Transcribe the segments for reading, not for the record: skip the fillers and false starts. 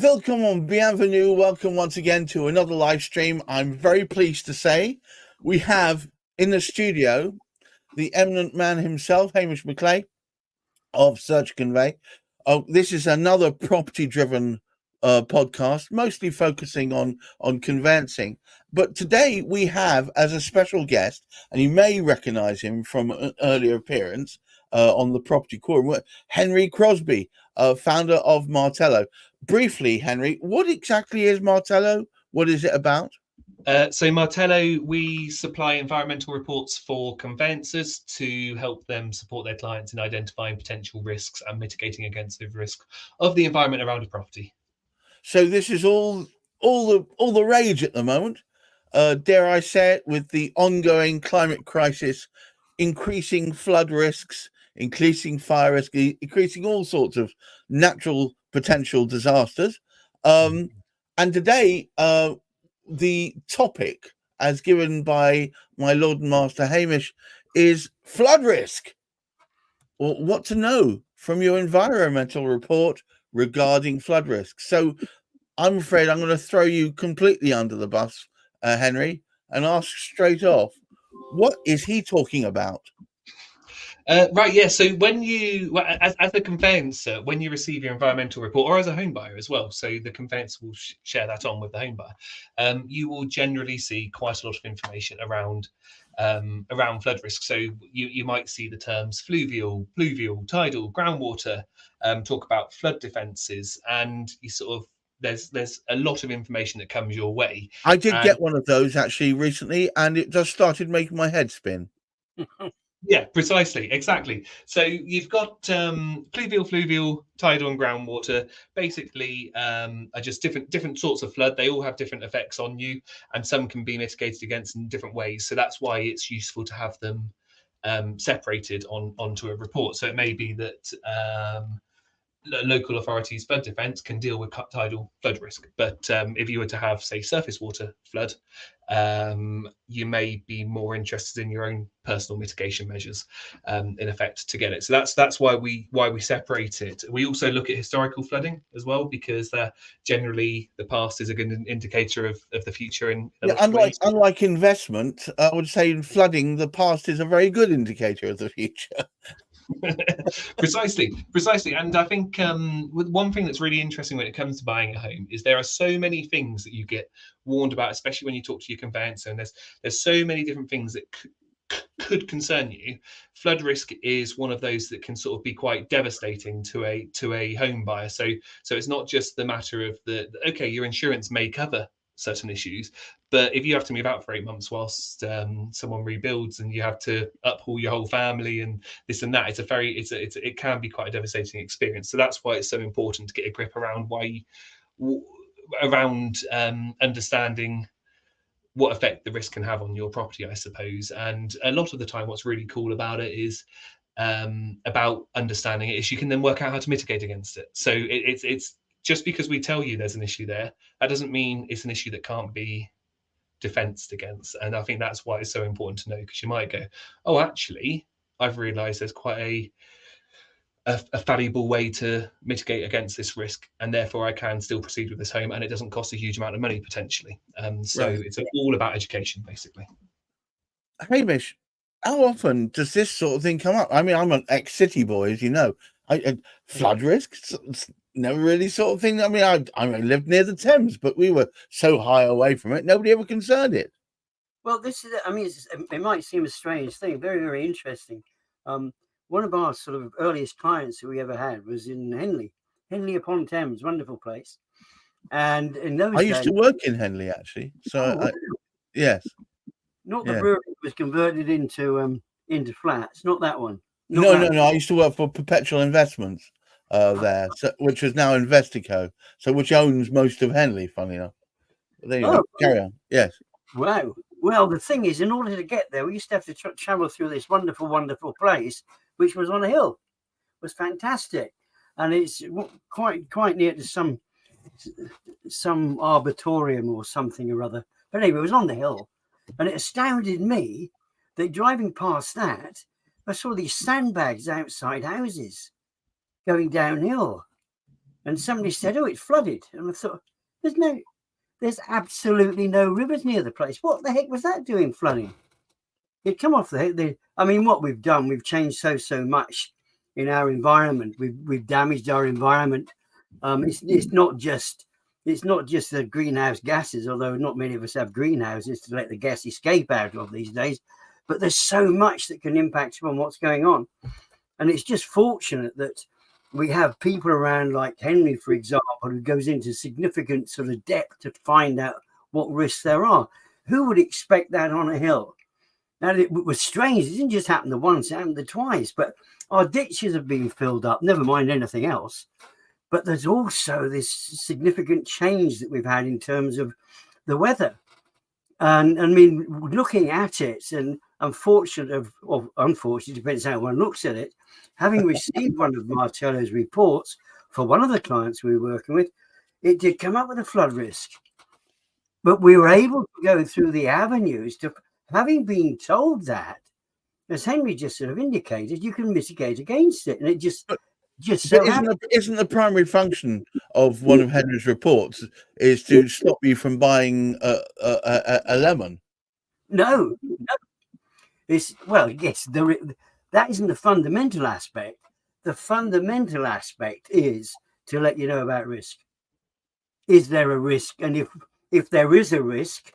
Welcome, bienvenue. Welcome once again to another live stream. I'm very pleased to say we have in the studio the eminent man himself, Hamish McLay of Search Convey. This is another property-driven podcast, mostly focusing on conveyancing. But today we have as a special guest, and you may recognise him from an earlier appearance on the Property Quorum, Henry Crosby, founder of Martello. Briefly, Henry, what exactly is Martello? What is it about? So Martello, we supply environmental reports for conveyancers to help them support their clients in identifying potential risks and mitigating against the risk of the environment around a property. So this is all the rage at the moment. Dare I say it, with the ongoing climate crisis, increasing flood risks, increasing fire risk, increasing all sorts of natural potential disasters. And today, the topic, as given by my Lord and Master Hamish, is flood risk. Or what to know from your environmental report regarding flood risk. So I'm afraid I'm going to throw you completely under the bus, Henry, and ask straight off, what is he talking about? Right, yeah. So when you, as a conveyancer, when you receive your environmental report, or as a home buyer as well, so the conveyancer will share that on with the home buyer, you will generally see quite a lot of information around flood risk. So you might see the terms fluvial, tidal, groundwater, talk about flood defences, and you sort of there's a lot of information that comes your way. I did get one of those actually recently, and it just started making my head spin. Yeah, precisely, exactly. So you've got fluvial, tidal, and groundwater. Basically, are just different sorts of flood. They all have different effects on you, and some can be mitigated against in different ways. So that's why it's useful to have them separated onto a report. So it may be that local authorities' flood defence can deal with tidal flood risk, but if you were to have, say, surface water flood, you may be more interested in your own personal mitigation measures, in effect, to get it. So that's why we separate it. We also look at historical flooding as well, because generally the past is a good indicator of the future. Unlike investment, I would say in flooding, the past is a very good indicator of the future. precisely, and I think one thing that's really interesting when it comes to buying a home is there are so many things that you get warned about, especially when you talk to your conveyancer, and there's so many different things that could concern you. Flood risk is one of those that can sort of be quite devastating to a home buyer. So it's not just the matter of okay, your insurance may cover certain issues, but if you have to move out for 8 months whilst someone rebuilds, and you have to uphaul your whole family and this and that, it can be quite a devastating experience. So that's why it's so important to get a grip around understanding what effect the risk can have on your property, I suppose. And a lot of the time, what's really cool about it is about understanding it is you can then work out how to mitigate against it. So it's just because we tell you there's an issue there, that doesn't mean it's an issue that can't be defensed against. And I think that's why it's so important to know, because you might go, oh, actually, I've realised there's quite a valuable way to mitigate against this risk, and therefore I can still proceed with this home, and it doesn't cost a huge amount of money potentially. So right. It's all about education, basically. Hamish, how often does this sort of thing come up? I mean, I'm an ex-city boy, as you know. Flood risk, never really sort of thing. I mean, I lived near the Thames, but we were so high away from it, nobody ever concerned it. Well, this is, I mean, it might seem a strange thing, very, very interesting. One of our sort of earliest clients that we ever had was in Henley upon Thames, wonderful place. And in those days, I used to work in Henley, actually. So, yes. Not the brewery that was converted into flats, not that one. No. I used to work for Perpetual Investments there, which is now Investico, which owns most of Henley, funny enough. There you go. Carry on. Yes. Wow. Well, the thing is, in order to get there, we used to have to travel through this wonderful, wonderful place, which was on a hill. It was fantastic. And it's quite near to some arboretum or something or other. But anyway, it was on the hill. And it astounded me that driving past that, I saw these sandbags outside houses going downhill. and somebody said, "Oh, it's flooded," and I thought, there's absolutely no rivers near the place. What the heck was that doing flooding? It come off I mean, what we've done, we've changed so much in our environment. We've damaged our environment. It's not just the greenhouse gases, although not many of us have greenhouses to let the gas escape out of these days. But there's so much that can impact upon what's going on, and it's just fortunate that we have people around like Henry, for example, who goes into significant sort of depth to find out what risks there are. Who would expect that on a hill? Now, it was strange. It didn't just happen the once, it happened the twice. But our ditches have been filled up, never mind anything else. But there's also this significant change that we've had in terms of the weather. And I mean, looking at it, and unfortunately, depends how one looks at it, having received one of Martello's reports for one of the clients we were working with, it did come up with a flood risk. But we were able to go through the avenues to, having been told that, as Henry just sort of indicated, you can mitigate against it. And it just so isn't the primary function of one of Henry's reports is to stop you from buying a lemon? No. Yes, that isn't the fundamental aspect. The fundamental aspect is to let you know about risk. Is there a risk? And if there is a risk,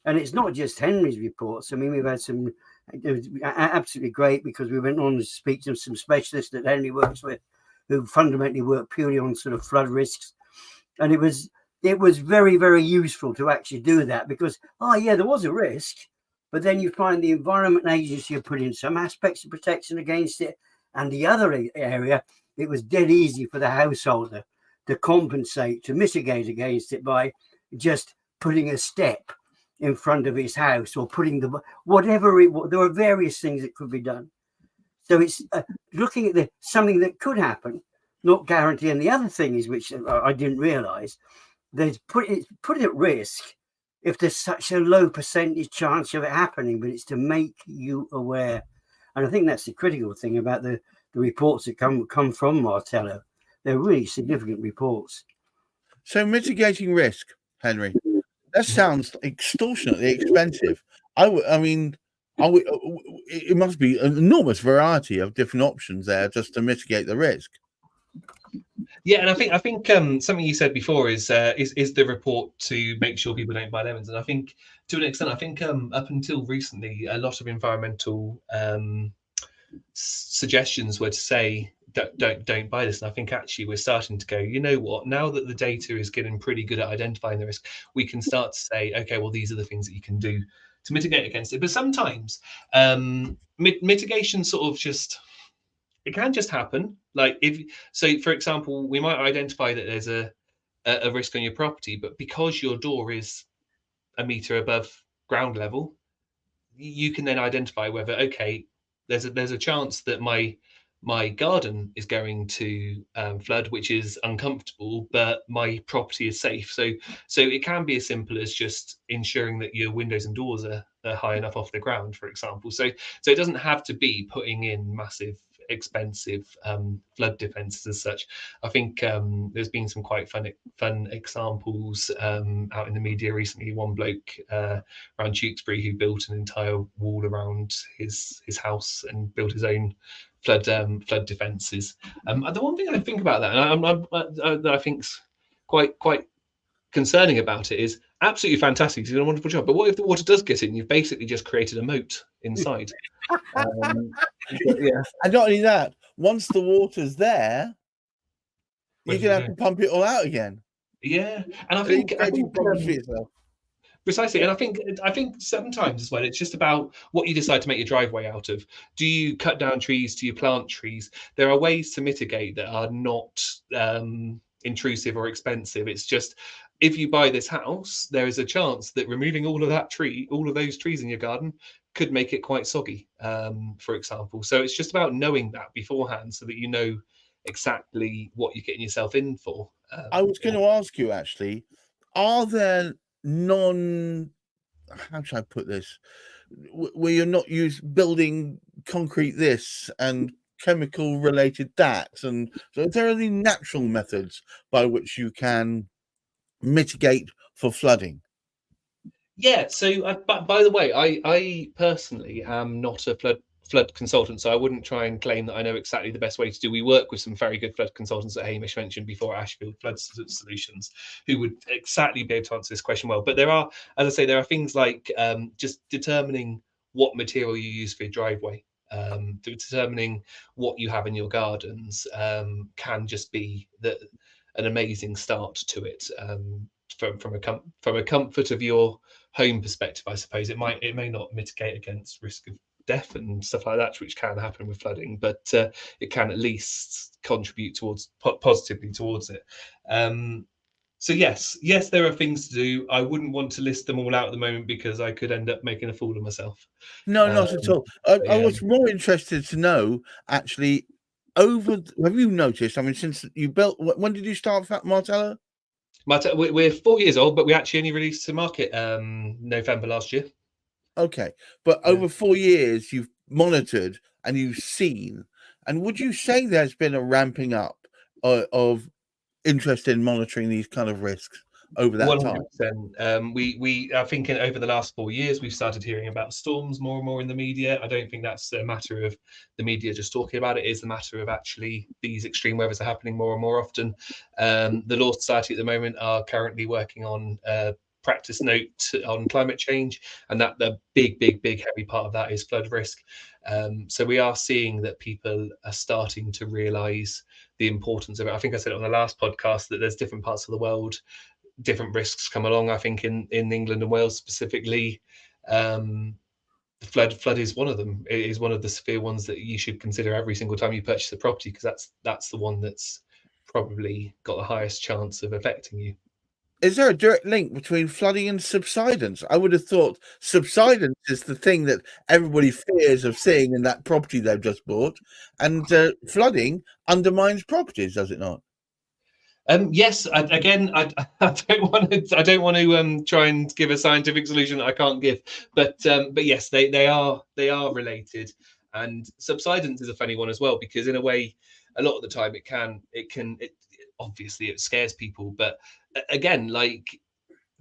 and it's not just Henry's reports. I mean, we've had some absolutely great, because we went on to speak to some specialists that Henry works with, who fundamentally work purely on sort of flood risks. And it was very, very useful to actually do that, because, there was a risk, but then you find the Environment Agency have put in some aspects of protection against it. And the other area, it was dead easy for the householder to compensate, to mitigate against it by just putting a step in front of his house, or putting there were various things that could be done. So it's looking at something that could happen, not guarantee. And the other thing is, which I didn't realize, there's put at risk if there's such a low percentage chance of it happening, but it's to make you aware. And I think that's the critical thing about the reports that come from Martello. They're really significant reports. So mitigating risk, Henry, that sounds extortionately expensive. It must be an enormous variety of different options there just to mitigate the risk. Yeah, and I think something you said before is the report to make sure people don't buy lemons. And I think to an extent, up until recently, a lot of environmental suggestions were to say don't buy this. And I think actually we're starting to go, you know what? Now that the data is getting pretty good at identifying the risk, we can start to say, okay, well, these are the things that you can do to mitigate against it. But sometimes mitigation sort of just, it can just happen. Like for example, we might identify that there's a risk on your property, but because your door is a meter above ground level, you can then identify whether, okay, there's a chance that my garden is going to flood, which is uncomfortable, but my property is safe. So it can be as simple as just ensuring that your windows and doors are high enough off the ground, for example. So it doesn't have to be putting in massive, expensive flood defenses as such. I think there's been some quite fun examples out in the media recently. One bloke around Tewkesbury who built an entire wall around his house and built his own flood defences. The one thing I think about that, and I think's quite concerning about it, is absolutely fantastic. He's done a wonderful job. But what if the water does get in? You've basically just created a moat inside. Yeah, and not only that, once the water's there, you're gonna have to pump it all out again. Yeah, and I think problems for yourself. Precisely, and I think sometimes as well, it's just about what you decide to make your driveway out of. Do you cut down trees? Do you plant trees? There are ways to mitigate that are not intrusive or expensive. It's just, if you buy this house, there is a chance that removing all of those trees in your garden could make it quite soggy, for example. So it's just about knowing that beforehand so that you know exactly what you're getting yourself in for. I was going to ask you, actually, are there how should I put this, where you're not building concrete this and chemical related that? And so is there any natural methods by which you can mitigate for flooding? Yeah. So, by the way, I personally am not a flood consultant, so I wouldn't try and claim that I know exactly the best way to do. We work with some very good flood consultants that Hamish mentioned before, Ashfield Flood Solutions, who would exactly be able to answer this question well. But there are, as I say, there are things like just determining what material you use for your driveway. Determining what you have in your gardens can just be an amazing start to it. From a comfort of your home perspective, I suppose it may not mitigate against risk of death and stuff like that, which can happen with flooding, but it can at least contribute towards positively towards it. So yes, there are things to do. I wouldn't want to list them all out at the moment because I could end up making a fool of myself. No, not at all. I was more interested to know, actually, have you noticed, I mean, since you built, when did you start Martello? We're 4 years old, but we actually only released to market November last year. Okay, but over 4 years, you've monitored and you've seen, and would you say there's been a ramping up of interest in monitoring these kind of risks over that time? 100%. We I think over the last 4 years we've started hearing about storms more and more in the media. I don't think that's a matter of the media just talking about it. It is a matter of actually these extreme weathers are happening more and more often. The Law Society at the moment are currently working on practice note on climate change, and that the big heavy part of that is flood risk. So we are seeing that people are starting to realize the importance of it. I think I said it on the last podcast that there's different parts of the world, different risks come along. I think in England and Wales specifically, the flood is one of them. It is one of the severe ones that you should consider every single time you purchase a property, because that's the one that's probably got the highest chance of affecting you. Is there a direct link between flooding and subsidence? I would have thought subsidence is the thing that everybody fears of seeing in that property they've just bought, and flooding undermines properties, does it not? Yes. I don't want to try and give a scientific solution that I can't give, but yes, they are related. And subsidence is a funny one as well, because in a way, a lot of the time it obviously it scares people, but again, like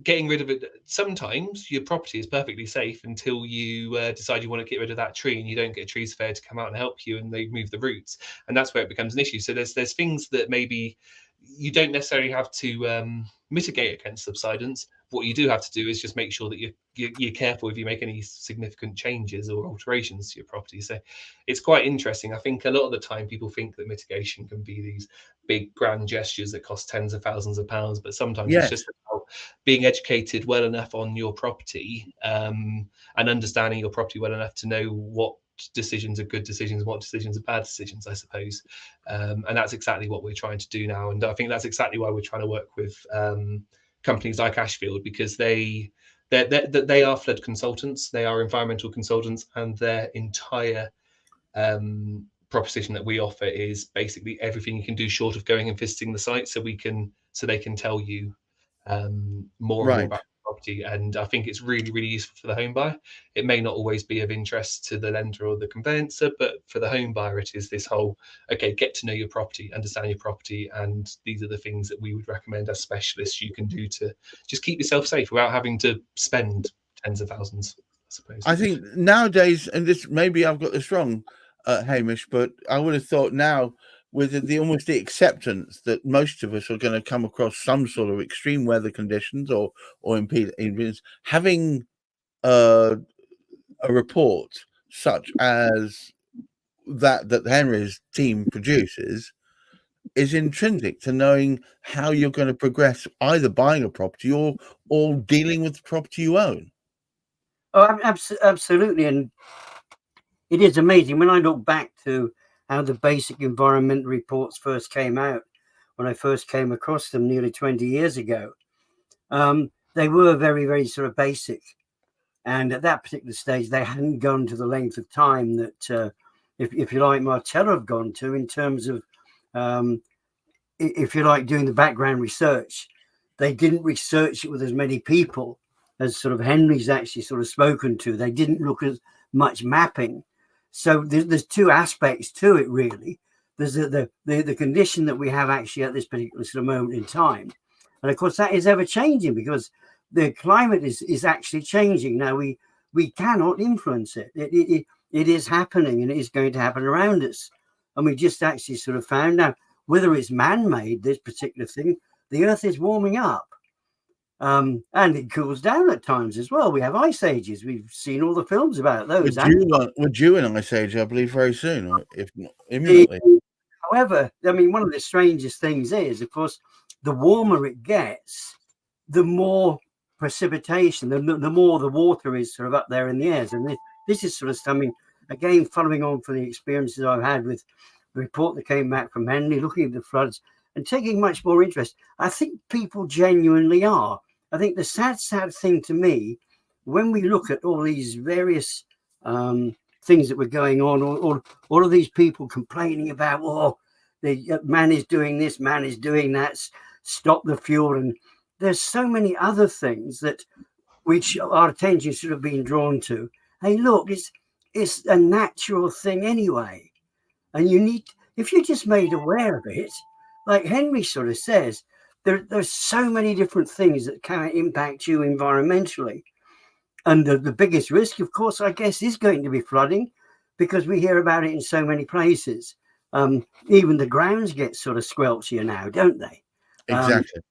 getting rid of it, sometimes your property is perfectly safe until you decide you want to get rid of that tree, and you don't get a tree surveyor to come out and help you, and they move the roots, and that's where it becomes an issue. So there's things that maybe you don't necessarily have to mitigate against subsidence. What you do have to do is just make sure that you're careful if you make any significant changes or alterations to your property. So it's quite interesting. I think a lot of the time people think that mitigation can be these big grand gestures that cost tens of thousands of pounds, but sometimes it's just about being educated well enough on your property and understanding your property well enough to know what decisions are good decisions, what decisions are bad decisions, I suppose. And that's exactly what we're trying to do now. And I think that's exactly why we're trying to work with companies like Ashfield, because they are flood consultants, they are environmental consultants, and their entire proposition that we offer is basically everything you can do short of going and visiting the site, so they can tell you more and more about the property. And I think it's really useful for the home buyer. It may not always be of interest to the lender or the conveyancer, but for the home buyer it is this whole, okay, get to know your property, understand your property, and these are the things that we would recommend as specialists you can do to just keep yourself safe without having to spend tens of thousands, I suppose. I think nowadays, and this maybe I've got this wrong, Hamish, but I would have thought now, with the almost the acceptance that most of us are going to come across some sort of extreme weather conditions or impedance, having a report such as that Henry's team produces is intrinsic to knowing how you're going to progress, either buying a property or dealing with the property you own. Oh, absolutely. And it is amazing when I look back to how the basic environment reports first came out, when I first came across them nearly 20 years ago. They were very sort of basic. And at that particular stage, they hadn't gone to the length of time that, if you like, Martello have gone to, in terms of, if you like, doing the background research. They didn't research it with as many people as sort of Henry's actually sort of spoken to. They didn't look at much mapping. So there's two aspects to it, really. There's the condition that we have actually at this particular sort of moment in time. And of course, that is ever changing because the climate is actually changing. Now, we cannot influence it. It is happening, and it is going to happen around us. And we just actually sort of found out whether it's man-made, this particular thing, the Earth is warming up. And it cools down at times as well. We have ice ages. We've seen all the films about those. We're due an ice age, I believe, very soon, or if not imminently. However, I mean, one of the strangest things is, of course, the warmer it gets, the more precipitation, the more the water is sort of up there in the air. And this is sort of something, again, following on from the experiences I've had with the report that came back from Henley, looking at the floods and taking much more interest. I think people genuinely are. I think the sad thing to me, when we look at all these various things that were going on, all of these people complaining about, oh, the man is doing this, man is doing that, stop the fuel. And there's so many other things that which our attention should have been drawn to. Hey, look, it's a natural thing anyway. And you need, if you're just made aware of it, like Henry sort of says, there's so many different things that can impact you environmentally. And the biggest risk, of course, I guess, is going to be flooding, because we hear about it in so many places. Even the grounds get sort of squelchier now, don't they? Exactly.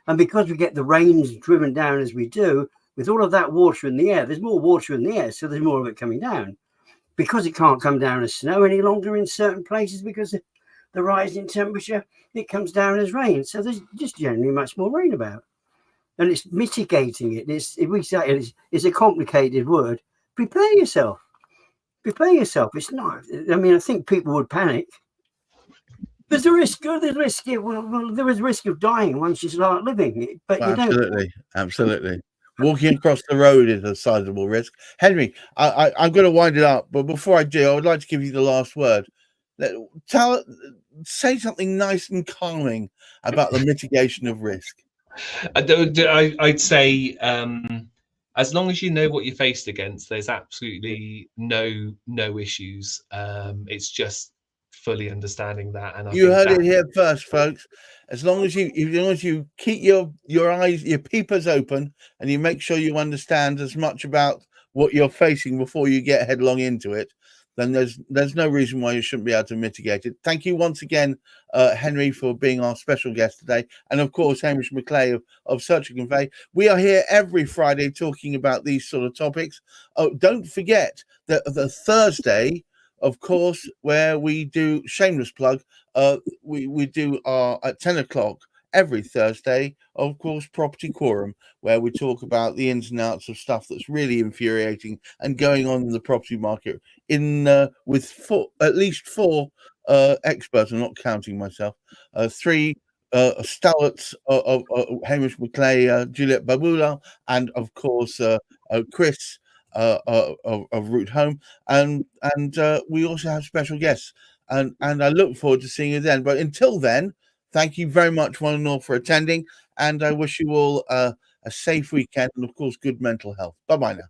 And because we get the rains driven down as we do, with all of that water in the air, there's more water in the air, so there's more of it coming down. Because it can't come down as snow any longer in certain places because of the rise in temperature, it comes down as rain. So there's just generally much more rain about. And it's mitigating it. It's a complicated word. Prepare yourself. Prepare yourself. It's not. I mean, I think people would panic. There's a risk. There's risk. Well, there is risk of dying once you start living. But absolutely. Walking across the road is a sizable risk. Henry, I'm going to wind it up, but before I do, I would like to give you the last word. Say something nice and calming about the mitigation of risk. I'd say, as long as you know what you're faced against, there's absolutely no issues. It's just fully understanding that. And you heard it here first, folks. As long as you keep your eyes, your peepers open, and you make sure you understand as much about what you're facing before you get headlong into it, then there's no reason why you shouldn't be able to mitigate it. Thank you once again, Henry, for being our special guest today. And of course, Hamish McLay of Search and Convey. We are here every Friday talking about these sort of topics. Oh, don't forget that the Thursday, of course, where we do, shameless plug, we do our at 10 o'clock every Thursday, of course, Property Quorum, where we talk about the ins and outs of stuff that's really infuriating and going on in the property market with at least four experts. I'm not counting myself. Three stalwarts of Hamish McLay, Juliet Babula, and of course Chris of Root Home, and we also have special guests, and I look forward to seeing you then. But until then, thank you very much, one and all, for attending, and I wish you all a safe weekend and, of course, good mental health. Bye-bye now.